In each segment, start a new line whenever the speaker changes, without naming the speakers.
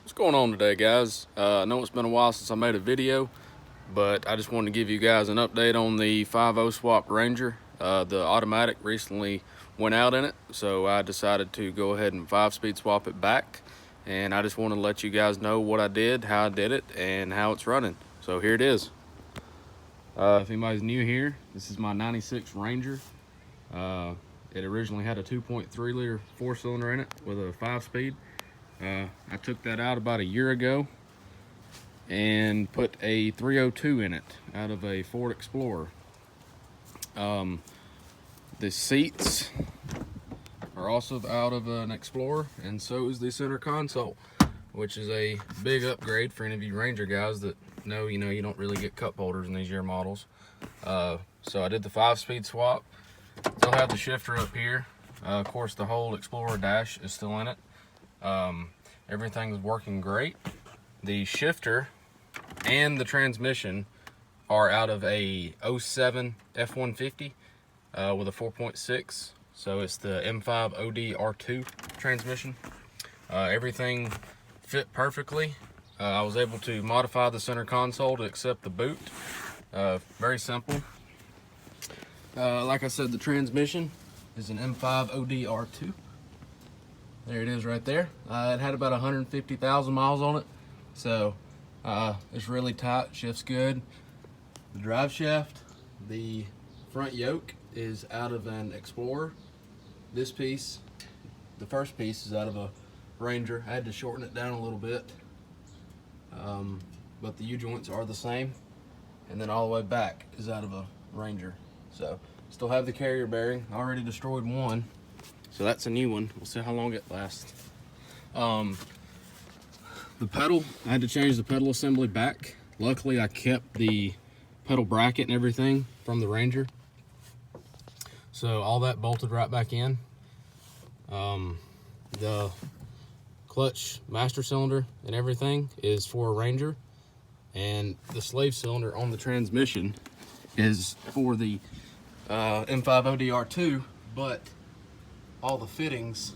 What's going on today, guys? I know it's been a while since I made a video, but I just wanted to give you guys an update on the 5.0 swap Ranger. The automatic recently went out in it, so I decided to go ahead and 5-speed swap it back. And I just want to let you guys know what I did, how I did it, and how it's running. So here it is. If anybody's new here, this is my 96 Ranger. It originally had a 2.3 liter 4-cylinder in it with a 5-speed. I took that out about a year ago and put a 302 in it out of a Ford Explorer. The seats are also out of an Explorer, and so is the center console, which is a big upgrade for any of you Ranger guys that know, you don't really get cup holders in these year models. So I did the 5-speed swap. Still have the shifter up here. Of course, the whole Explorer dash is still in it. Everything's working great. The shifter and the transmission are out of a 07 F-150 with a 4.6. So it's the M5 OD R2 transmission. Everything fit perfectly. I was able to modify the center console to accept the boot. Very simple. Like I said, the transmission is an M5 OD R2. There it is right there. It had about 150,000 miles on it, so it's really tight, shifts good. The drive shaft, the front yoke is out of an Explorer. This piece, the first piece, is out of a Ranger. I had to shorten it down a little bit, but the U-joints are the same. And then all the way back is out of a Ranger. So still have the carrier bearing. I already destroyed one, so that's a new one. We'll see how long it lasts. The pedal, I had to change the pedal assembly back. Luckily I kept the pedal bracket and everything from the Ranger, so all that bolted right back in. The clutch master cylinder and everything is for a Ranger, and the slave cylinder on the transmission is for the M5 ODR2, but all the fittings,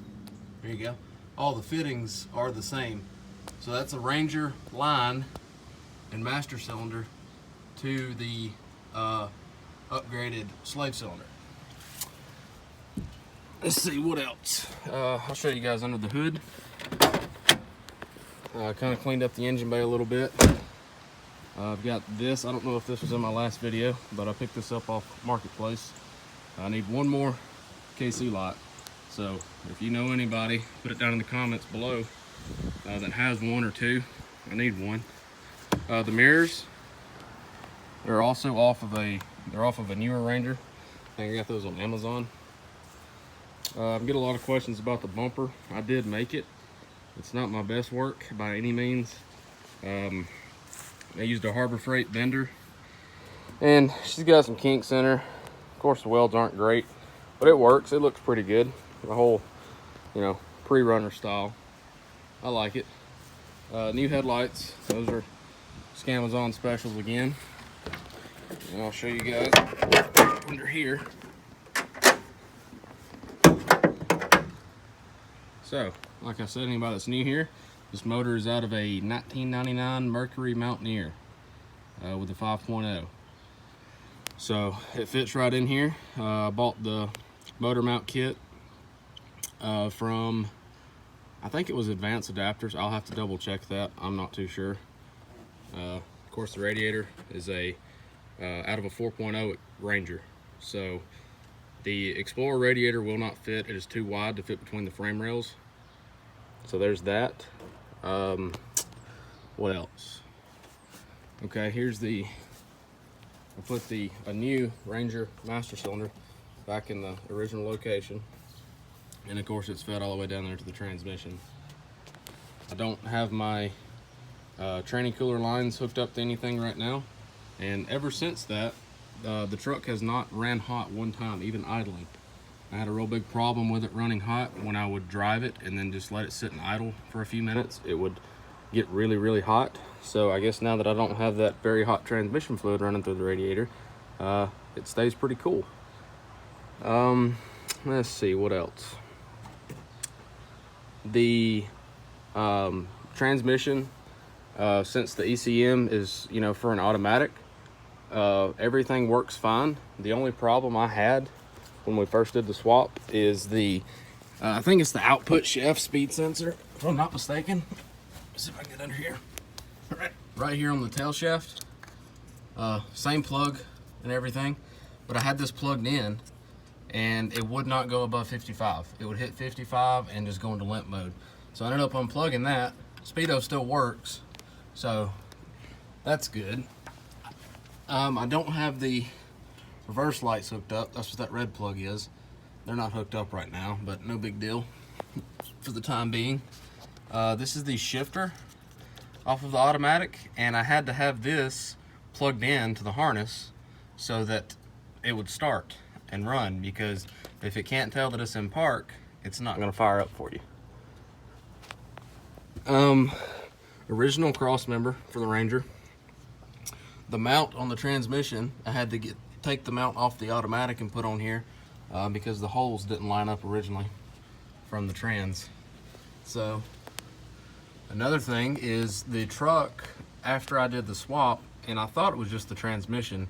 there you go, all the fittings are the same. So that's a Ranger line and master cylinder to the upgraded slave cylinder. Let's see what else. I'll show you guys under the hood. Kind of cleaned up the engine bay a little bit. I've got this. I don't know if this was in my last video, but I picked this up off Marketplace. I need one more KC light. So if you know anybody, put it down in the comments below that has one or two. I need one. The mirrors, they're also off of a newer Ranger. I think I got those on Amazon. I get a lot of questions about the bumper. I did make it. It's not my best work by any means. I used a Harbor Freight bender, and she's got some kinks in her. Of course, the welds aren't great, but it works. It looks pretty good. The whole, pre-runner style. I like it. New headlights. Those are Scamazon specials again. And I'll show you guys under here. So, like I said, anybody that's new here, this motor is out of a 1999 Mercury Mountaineer with a 5.0. So it fits right in here. I bought the motor mount kit from, I think it was Advanced Adapters. I'll have to double check that. I'm not too sure. Of course, the radiator is out of a 4.0 Ranger. So the Explorer radiator will not fit. It is too wide to fit between the frame rails. So there's that. What else? Okay, here's I put a new Ranger master cylinder back in the original location, and of course it's fed all the way down there to the transmission. I don't have my training cooler lines hooked up to anything right now, and ever since that, the truck has not ran hot one time, even idling. I had a real big problem with it running hot when I would drive it and then just let it sit and idle for a few minutes. It would get really, really hot. So I guess now that I don't have that very hot transmission fluid running through the radiator, it stays pretty cool. Let's see what else. The transmission, since the ECM is, you know, for an automatic, everything works fine. The only problem I had when we first did the swap is the I think it's the output shaft speed sensor, if I'm not mistaken. Let's see if I can get under here. Right here on the tail shaft. Same plug and everything, but I had this plugged in and it would not go above 55. It would hit 55 and just go into limp mode. So I ended up unplugging that. Speedo still works, so that's good. I don't have the reverse lights hooked up. That's what that red plug is. They're not hooked up right now, but no big deal for the time being. This is the shifter off of the automatic, and I had to have this plugged in to the harness so that it would start and run, because if it can't tell that it's in park, it's not going to fire up for you. Original cross member for the Ranger. The mount on the transmission, I had to take the mount off the automatic and put on here because the holes didn't line up originally from the trans. So another thing is the truck, after I did the swap, and I thought it was just the transmission,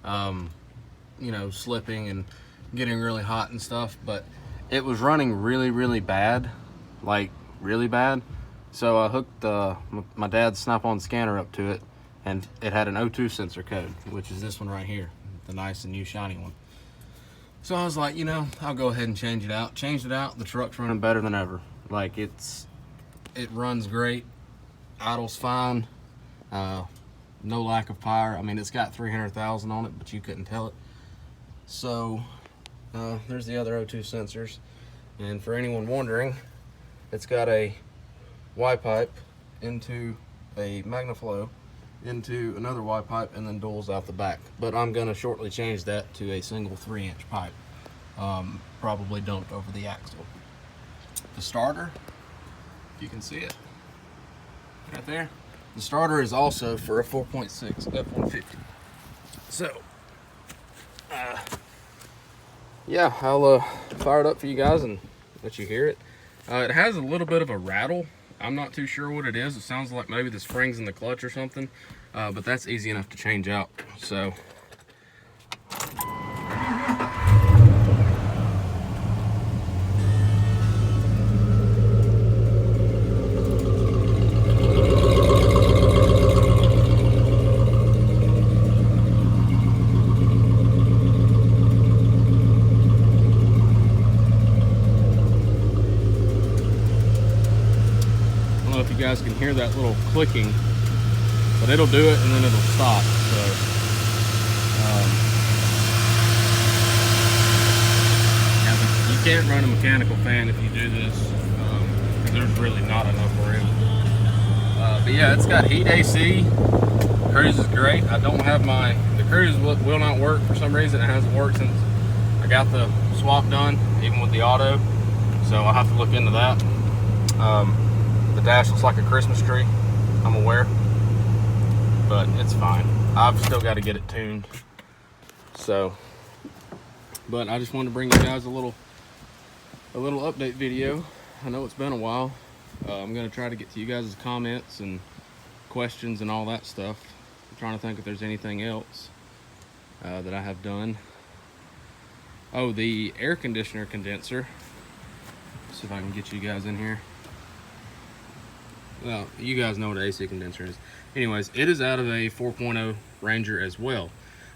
you know, slipping and getting really hot and stuff, but it was running really bad, like really bad. So I hooked my dad's Snap-on scanner up to it, and it had an O2 sensor code, which is this one right here, the nice and new shiny one. So I was like, you know, I'll go ahead and change it out. Changed it out. The truck's running better than ever. Like, it runs great. Idle's fine. No lack of power. I mean, it's got 300,000 on it, but you couldn't tell it. So there's the other O2 sensors. And for anyone wondering, it's got a Y pipe into a MagnaFlow into another Y pipe, and then duals out the back. But I'm going to shortly change that to a single 3-inch pipe, probably dumped over the axle. The starter, if you can see it right there, the starter is also for a 4.6 F-150. So yeah, I'll fire it up for you guys and let you hear it. It has a little bit of a rattle. I'm not too sure what it is. It sounds like maybe the spring's in the clutch or something, but that's easy enough to change out. So if you guys can hear that little clicking, but it'll do it and then it'll stop. So yeah, you can't run a mechanical fan if you do this, because there's really not enough room. But yeah, it's got heat AC. Cruise is great. I don't have the cruise will not work for some reason. It hasn't worked since I got the swap done, even with the auto, so I'll have to look into that. The dash looks like a Christmas tree, I'm aware, but it's fine. I've still got to get it tuned. So, but I just wanted to bring you guys a little update video. I know it's been a while. I'm going to try to get to you guys' comments and questions and all that stuff. I'm trying to think if there's anything else that I have done. Oh, the air conditioner condenser. Let's see if I can get you guys in here. Well, you guys know what an AC condenser is. Anyways, it is out of a 4.0 Ranger as well,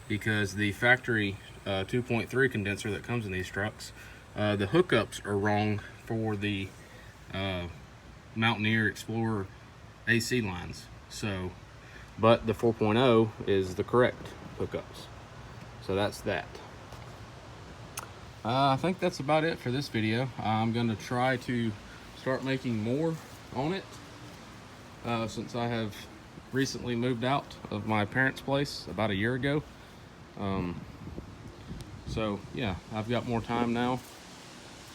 because the factory 2.3 condenser that comes in these trucks, the hookups are wrong for the Mountaineer Explorer AC lines. So, but the 4.0 is the correct hookups. So that's that. I think that's about it for this video. I'm going to try to start making more on it. Since I have recently moved out of my parents' place about a year ago. So yeah, I've got more time now.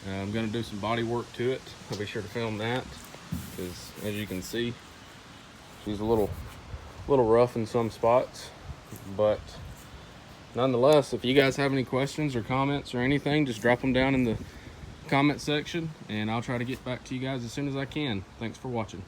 I'm going to do some body work to it. I'll be sure to film that, because as you can see, she's a little rough in some spots, but nonetheless, if you guys have any questions or comments or anything, just drop them down in the comment section and I'll try to get back to you guys as soon as I can. Thanks for watching.